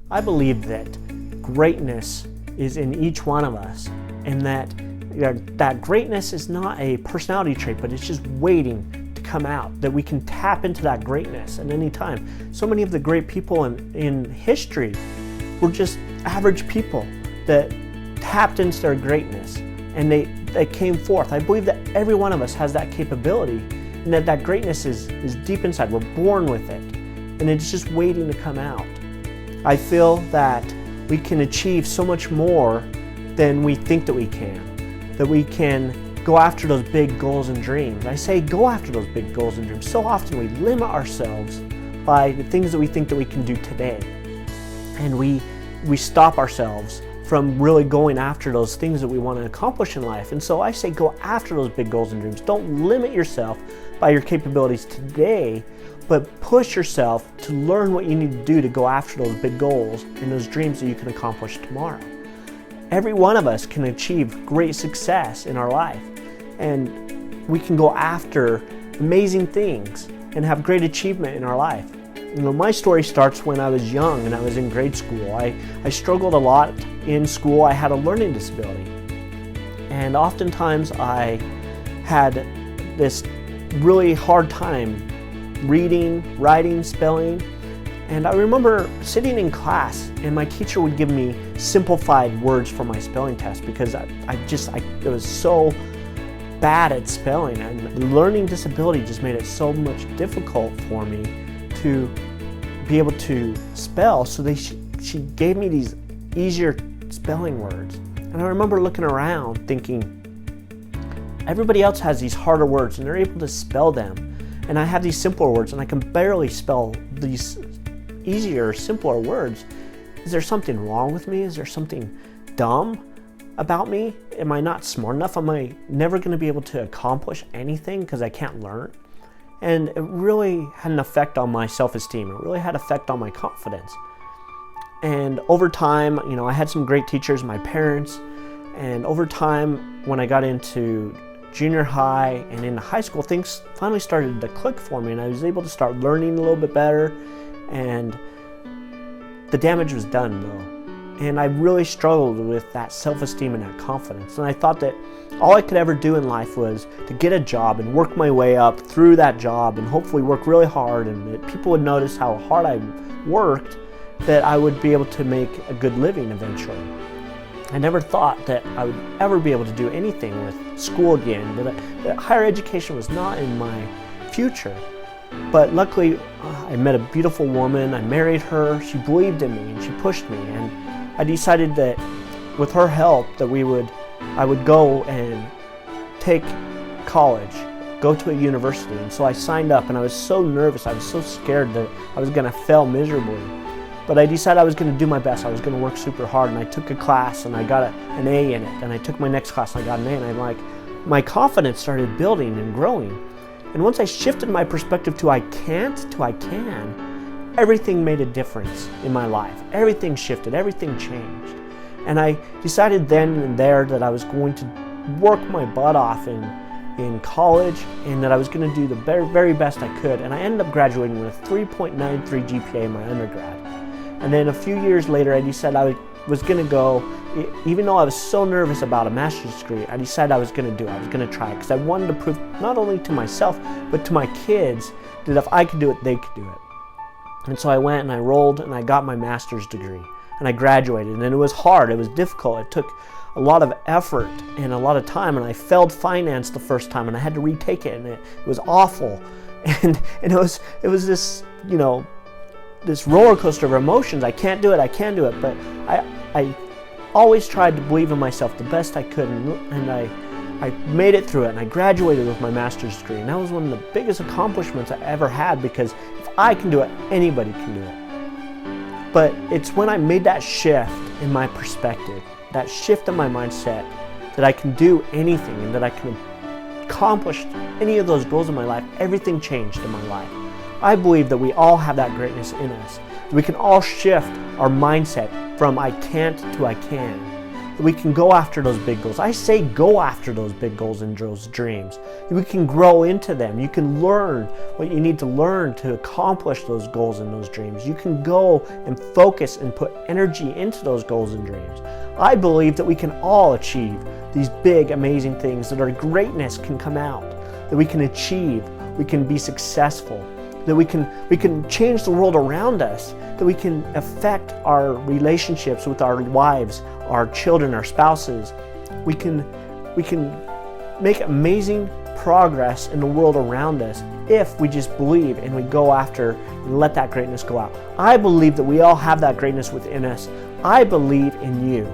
I believe that greatness is in each one of us, and that greatness is not a personality trait, but it's just waiting to come out, that we can tap into that greatness at any time. So many of the great people in history were just average people that tapped into their greatness, and they came forth. I believe that every one of us has that capability, and that greatness is deep inside. We're born with it, and it's just waiting to come out. I feel that we can achieve so much more than we think that we can go after those big goals and dreams. I say go after those big goals and dreams. So often we limit ourselves by the things that we think that we can do today, and we stop ourselves from really going after those things that we want to accomplish in life. And so I say go after those big goals and dreams. Don't limit yourself by your capabilities today, but push yourself to learn what you need to do to go after those big goals and those dreams that you can accomplish tomorrow. Every one of us can achieve great success in our life, and we can go after amazing things and have great achievement in our life. You know, my story starts when I was young and I was in grade school. I struggled a lot in school. I had a learning disability, and oftentimes I had this really hard time reading, writing, spelling. And I remember sitting in class and my teacher would give me simplified words for my spelling test because I was so bad at spelling, and the learning disability just made it so much difficult for me to be able to spell. So she gave me these easier spelling words. And I remember looking around thinking, everybody else has these harder words and they're able to spell them, and I have these simpler words and I can barely spell these easier, simpler words. Is there something wrong with me? Is there something dumb about me? Am I not smart enough? Am I never going to be able to accomplish anything because I can't learn? And it really had an effect on my self-esteem. It really had an effect on my confidence. And over time, you know, I had some great teachers, my parents, and over time, when I got into junior high and into high school, things finally started to click for me, and I was able to start learning a little bit better, and the damage was done though. And I really struggled with that self-esteem and that confidence. And I thought that all I could ever do in life was to get a job and work my way up through that job and hopefully work really hard, and that people would notice how hard I worked, that I would be able to make a good living eventually. I never thought that I would ever be able to do anything with school again, that higher education was not in my future. But luckily, I met a beautiful woman, I married her, she believed in me and she pushed me, and I decided that with her help that I would go and take college, go to a university. And so I signed up, and I was so nervous, I was so scared that I was going to fail miserably. But I decided I was going to do my best. I was going to work super hard, and I took a class and I got an A in it, and I took my next class and I got an A, and my confidence started building and growing. And once I shifted my perspective to I can't to I can, everything made a difference in my life. Everything shifted, everything changed. And I decided then and there that I was going to work my butt off in college, and that I was going to do the very, very best I could. And I ended up graduating with a 3.93 GPA in my undergrad. And then a few years later, I decided I was going to go, even though I was so nervous about a master's degree, I decided I was going to do it. I was going to try it because I wanted to prove not only to myself, but to my kids that if I could do it, they could do it. And so I went and I enrolled and I got my master's degree, and I graduated. And it was hard, it was difficult, it took a lot of effort and a lot of time, and I failed finance the first time and I had to retake it, and it was awful. And it was this, you know, this roller coaster of emotions. I can't do it, but I always tried to believe in myself the best I could, and I made it through it, and I graduated with my master's degree, and that was one of the biggest accomplishments I ever had, because if I can do it, anybody can do it. But it's when I made that shift in my perspective, that shift in my mindset, that I can do anything and that I can accomplish any of those goals in my life, everything changed in my life. I believe that we all have that greatness in us. We can all shift our mindset from I can't to I can. that we can go after those big goals. I say go after those big goals and those dreams. We can grow into them. You can learn what you need to learn to accomplish those goals and those dreams. You can go and focus and put energy into those goals and dreams. I believe that we can all achieve these big, amazing things, that our greatness can come out, that we can achieve, we can be successful, that we can change the world around us, that we can affect our relationships with our wives, our children, our spouses. We can make amazing progress in the world around us if we just believe and we go after and let that greatness go out. I believe that we all have that greatness within us. I believe in you.